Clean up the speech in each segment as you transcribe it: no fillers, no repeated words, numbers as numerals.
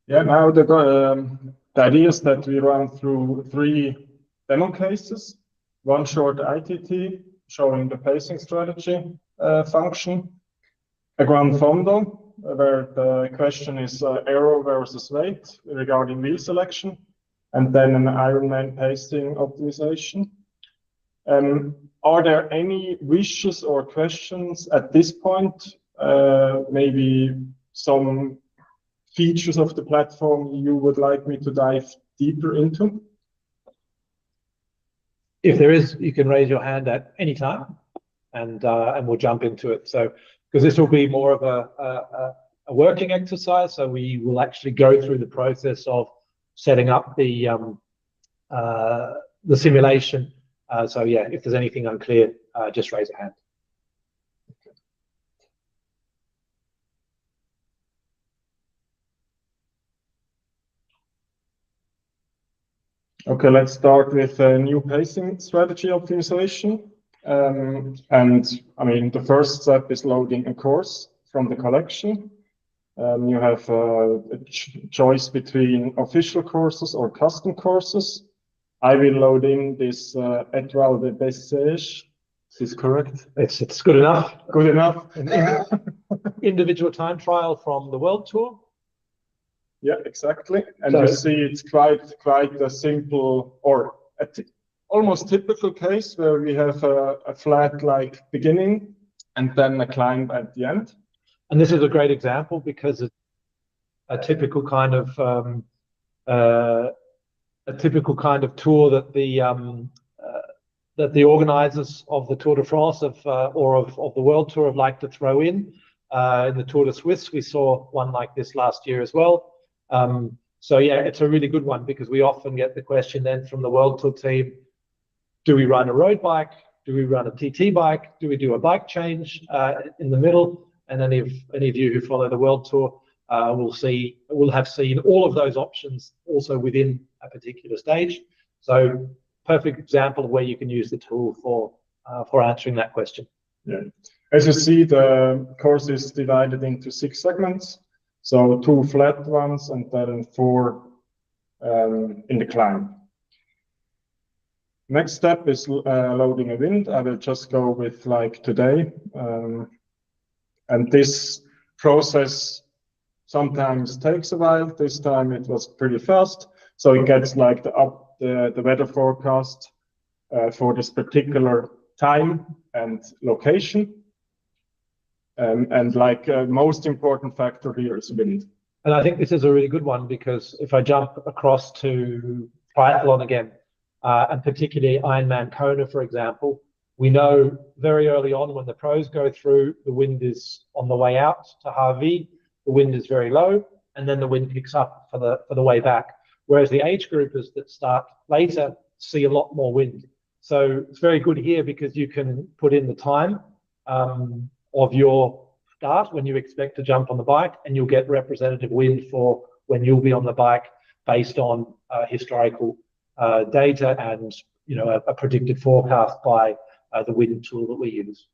Yeah, now the idea is that we run through 3 demo cases, one short ITT showing the pacing strategy function, a gran fondo where the question is aero versus weight regarding wheel selection, and then an Ironman pacing optimization. Are there any wishes or questions at this point? Maybe some features of the platform you would like me to dive deeper into? If there is, you can raise your hand at any time, and we'll jump into it. So, because this will be more of a working exercise, so we will actually go through the process of setting up the simulation. So yeah, if there's anything unclear, just raise a hand. Okay, let's start with a new pacing strategy optimization. And I mean, the first step is loading a course from the collection. You have a choice between official courses or custom courses. I will load in this Étoile de Bessèges. Is this correct? It's good enough. Good enough. Individual time trial from the World Tour. Yeah, exactly. And so, you see it's quite a simple or almost typical case where we have a flat like beginning and then a climb at the end. And this is a great example because it's a typical kind of tour that the organizers of the Tour de France or of the World Tour have liked to throw in. In the Tour de Suisse, we saw one like this last year as well. So yeah, it's a really good one because we often get the question then from the World Tour team, do we run a road bike? Do we run a TT bike? Do we do a bike change in the middle? And any of you who follow the World Tour will have seen all of those options also within a particular stage. So perfect example of where you can use the tool for answering that question. Yeah. As you see, the course is divided into 6 segments. So 2 flat ones and then 4 in the climb. Next step is loading a wind. I will just go with like today. And this process sometimes takes a while. This time it was pretty fast. So it gets like the weather forecast for this particular time and location. And like most important factor here is wind. And I think this is a really good one because if I jump across to triathlon again, and particularly Ironman Kona, for example, we know very early on when the pros go through, the wind is on the way out to Harvey, the wind is very low, and then the wind picks up for the way back. Whereas the age groupers that start later see a lot more wind. So it's very good here because you can put in the time of your start when you expect to jump on the bike, and you'll get representative wind for when you'll be on the bike based on historical data and a predicted forecast by the wind tool that we use.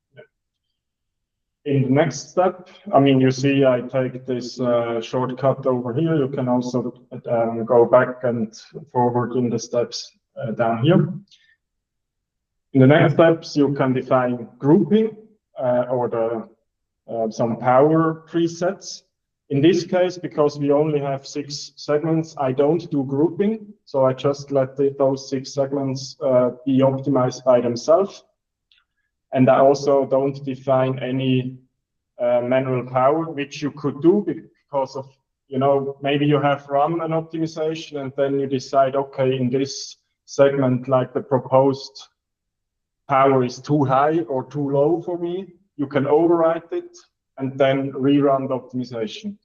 In the next step, I mean, you see I take this shortcut over here. You can also go back and forward in the steps down here. In the next steps, you can define grouping or some power presets. In this case, because we only have 6 segments, I don't do grouping. So I just let those 6 segments be optimized by themselves. And I also don't define any manual power, which you could do because of, maybe you have run an optimization and then you decide, okay, in this segment, like the proposed power is too high or too low for me. You can overwrite it and then rerun the optimization.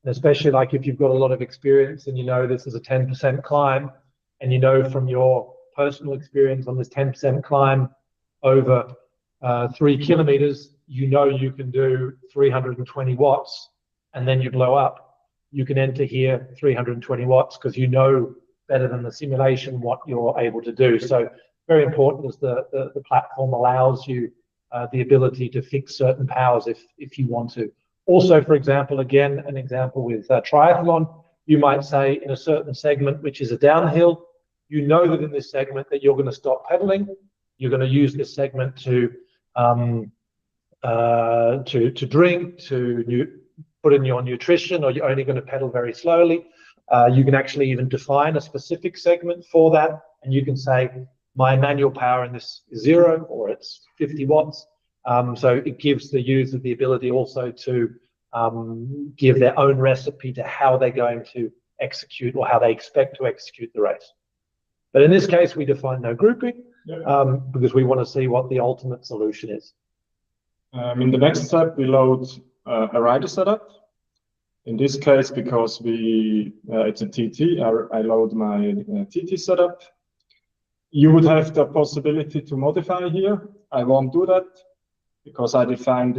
Especially like if you've got a lot of experience and this is a 10% climb, and from your personal experience on this 10% climb over 3 kilometers, you can do 320 watts and then you blow up. You can enter here 320 watts because better than the simulation what you're able to do. So very important is the platform allows you the ability to fix certain powers if you want to. Also, for example, again, an example with triathlon, You might say in a certain segment, which is a downhill, you know that in this segment that you're going to stop pedaling. You're going to use this segment to drink, to put in your nutrition, or you're only going to pedal very slowly. You can actually even define a specific segment for that, and you can say, my manual power in this is 0, or it's 50 watts. So it gives the user the ability also to give their own recipe to how they're going to execute, or how they expect to execute the race. But in this case, we define no grouping, because we want to see what the ultimate solution is. In the next step, we load a rider setup. In this case, because it's a TT, I load my TT setup. You would have the possibility to modify here. I won't do that because I predefined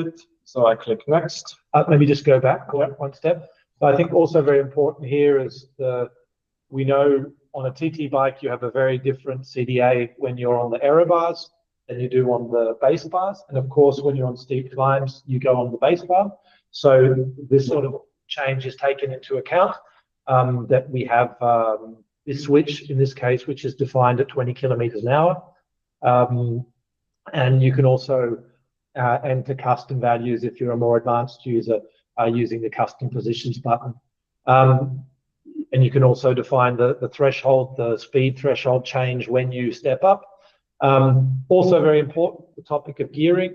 it. So I click next. Let me just go back one step. So I think also very important here is we know on a TT bike you have a very different CDA when you're on the aero bars than you do on the base bars. And of course, when you're on steep climbs, you go on the base bar. So this sort of change is taken into account, that we have this switch in this case, which is defined at 20 kilometers an hour. And you can also enter custom values if you're a more advanced user using the custom positions button. And you can also define the threshold, the speed threshold change when you step up. Also very important, the topic of gearing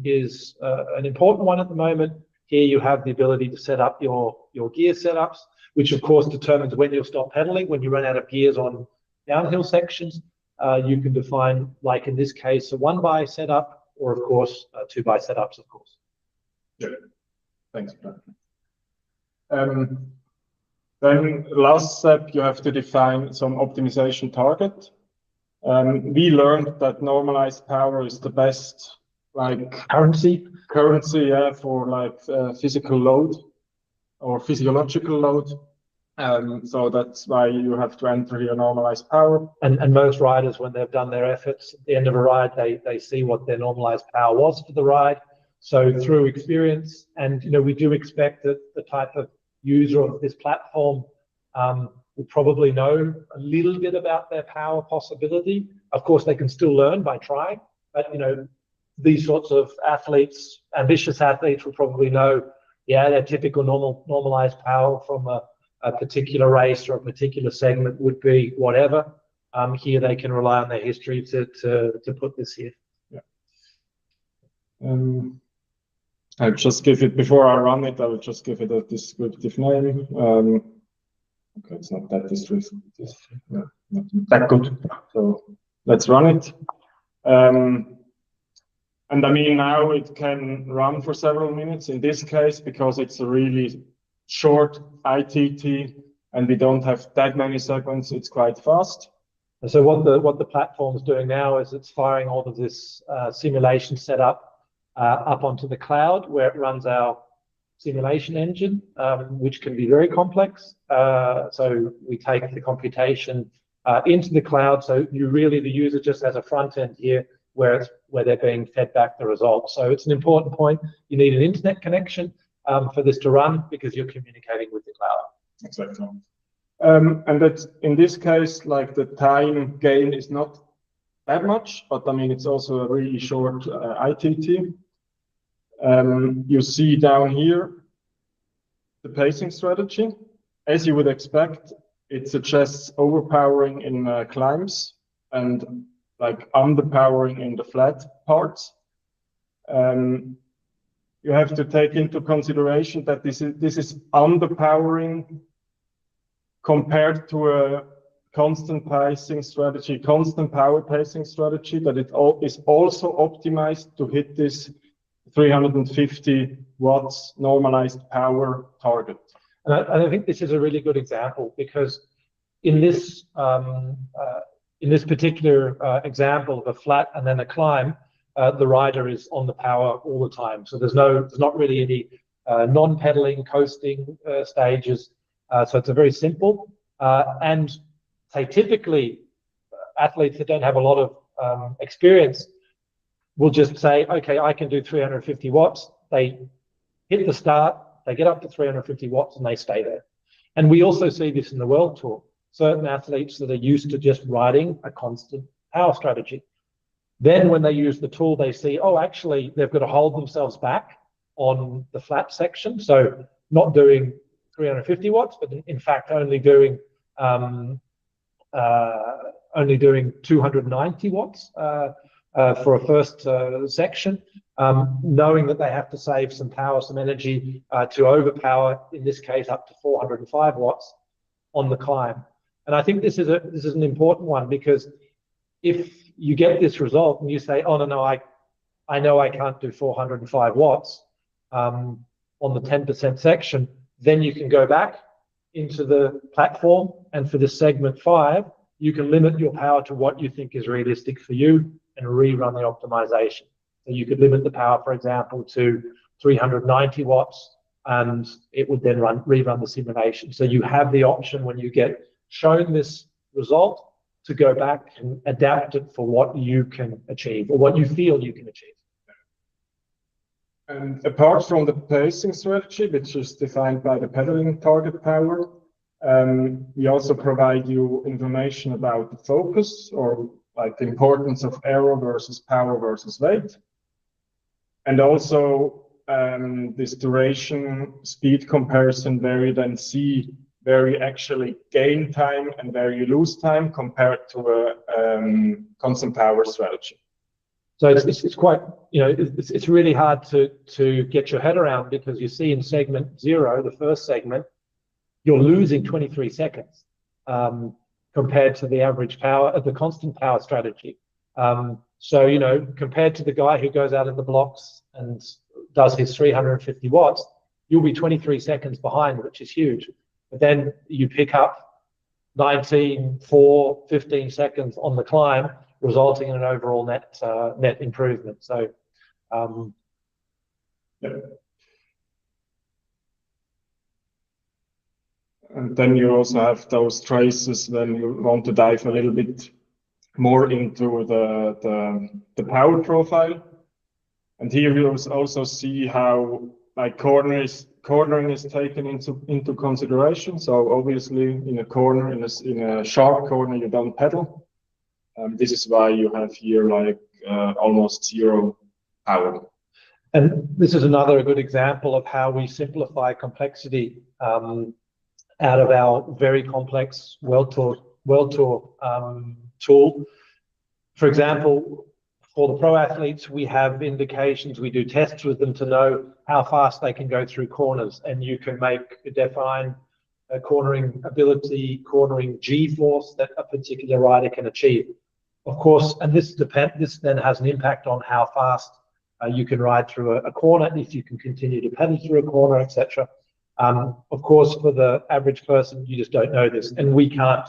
is an important one at the moment. Here you have the ability to set up your gear setups, which of course determines when you'll stop pedaling. When you run out of gears on downhill sections, you can define, like in this case, a 1x setup, or of course 2x setups, of course. Yeah, thanks. Then last step, you have to define some optimization target. We learned that normalized power is the best currency, yeah, for physical load or physiological load. So that's why you have to enter your normalized power. And most riders, when they've done their efforts at the end of a ride, they see what their normalized power was for the ride. So through experience, and we do expect that the type of user of this platform will probably know a little bit about their power possibility. Of course, they can still learn by trying, but these sorts of athletes, ambitious athletes, will probably know, yeah, their typical normalized power from a particular race or a particular segment would be whatever. Here they can rely on their history to put this here. Yeah. I'll just give it, before I run it, I will just give it a descriptive name. Okay, it's not that descriptive, not that good. So let's run it. And I mean, now it can run for several minutes in this case, because it's a really short ITT and we don't have that many segments. It's quite fast. And so what the platform's doing now is it's firing all of this simulation setup up onto the cloud, where it runs our simulation engine, which can be very complex. So we take the computation into the cloud. So the user just has a front end here where they're being fed back the results. So it's an important point. You need an internet connection for this to run, because you're communicating with the cloud. Exactly. And that's, in this case, the time gain is not that much, but I mean, it's also a really short ITT. You see down here the pacing strategy. As you would expect, it suggests overpowering in climbs and underpowering in the flat parts. You have to take into consideration that this is underpowering compared to a constant pacing strategy, constant power pacing strategy, that it is also optimized to hit this 350 watts normalized power target. And I think this is a really good example, because in this particular example of a flat and then a climb, the rider is on the power all the time. So there's not really any non-pedaling, coasting stages. So it's a very simple. And say typically athletes that don't have a lot of experience will just say, okay, I can do 350 watts. They hit the start, They get up to 350 watts and they stay there. And we also see this in the World Tour. Certain athletes that are used to just riding a constant power strategy. Then when they use the tool, they see, oh, actually, they've got to hold themselves back on the flat section. So not doing 350 watts, but in fact, only doing 290 watts for a first section, knowing that they have to save some power, some energy to overpower, in this case, up to 405 watts on the climb. And I think this is an important one, because if you get this result and you say, oh, no, I know I can't do 405 watts on the 10% section, then you can go back into the platform, and for this segment 5, you can limit your power to what you think is realistic for you and rerun the optimization. So you could limit the power, for example, to 390 watts, and it would then rerun the simulation. So you have the option, when you get shown this result, to go back and adapt it for what you can achieve or what you feel you can achieve. And apart from the pacing strategy, which is defined by the pedaling target power, we also provide you information about the focus, or like the importance of aero versus power versus weight. And also this duration speed comparison, where you then see where you actually gain time and where you lose time compared to a constant power strategy. So it's quite, it's really hard to get your head around, because you see in segment 0, the first segment, you're losing 23 seconds compared to the average power of the constant power strategy. So, compared to the guy who goes out in the blocks and does his 350 watts, you'll be 23 seconds behind, which is huge. But then you pick up 19, 4, 15 seconds on the climb, resulting in an overall net improvement. So, yeah. And then you also have those traces when you want to dive a little bit more into the power profile. And here you also see how like cornering is taken into consideration. So obviously in a corner, in a sharp corner, you don't pedal. This is why you have here like almost zero power. And this is another good example of how we simplify complexity out of our very complex World Tour tool. For example, for the pro athletes, we have indications, we do tests with them to know how fast they can go through corners, and you can define a cornering ability, cornering G-force that a particular rider can achieve. Of course, and this then has an impact on how fast you can ride through a corner, if you can continue to pedal through a corner, etc. Of course, for the average person, you just don't know this, and we can't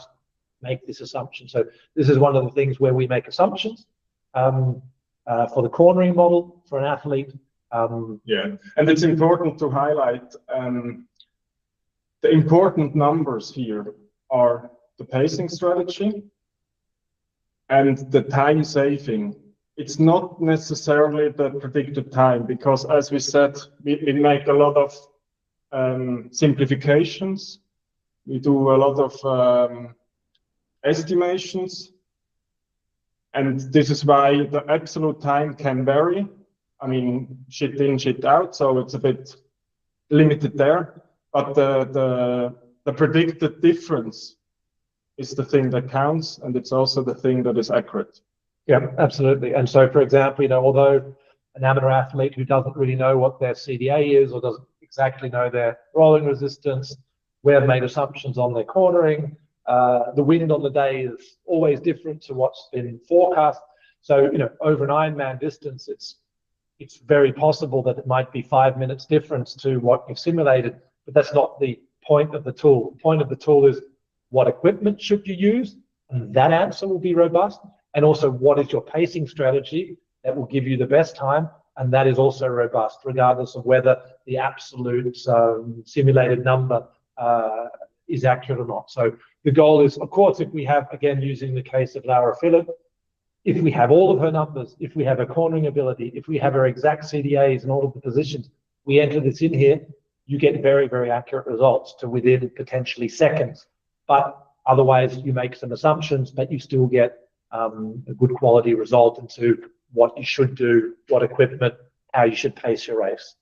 make this assumption. So this is one of the things where we make assumptions for the cornering model for an athlete. Yeah, and it's important to highlight the important numbers here are the pacing strategy and the time saving. It's not necessarily the predicted time, because as we said, we make a lot of simplifications. We do a lot of estimations, and this is why the absolute time can vary. I mean, shit in, shit out, so it's a bit limited there. But the predicted difference is the thing that counts, and it's also the thing that is accurate. Yeah, absolutely. And so, for example, although an amateur athlete who doesn't really know what their CDA is or doesn't exactly know their rolling resistance, we have made assumptions on their cornering. The wind on the day is always different to what's been forecast. So, over an Ironman distance, it's very possible that it might be 5 minutes difference to what you've simulated, but that's not the point of the tool. The point of the tool is what equipment should you use, and that answer will be robust. And also, what is your pacing strategy that will give you the best time? And that is also robust, regardless of whether the absolute simulated number is accurate or not. So the goal is, of course, if we have, again, using the case of Laura Philipp, if we have all of her numbers, if we have her cornering ability, if we have her exact CDAs and all of the positions, we enter this in here, you get very, very accurate results to within potentially seconds. But otherwise, you make some assumptions, but you still get a good quality result into what you should do, what equipment, how you should pace your race.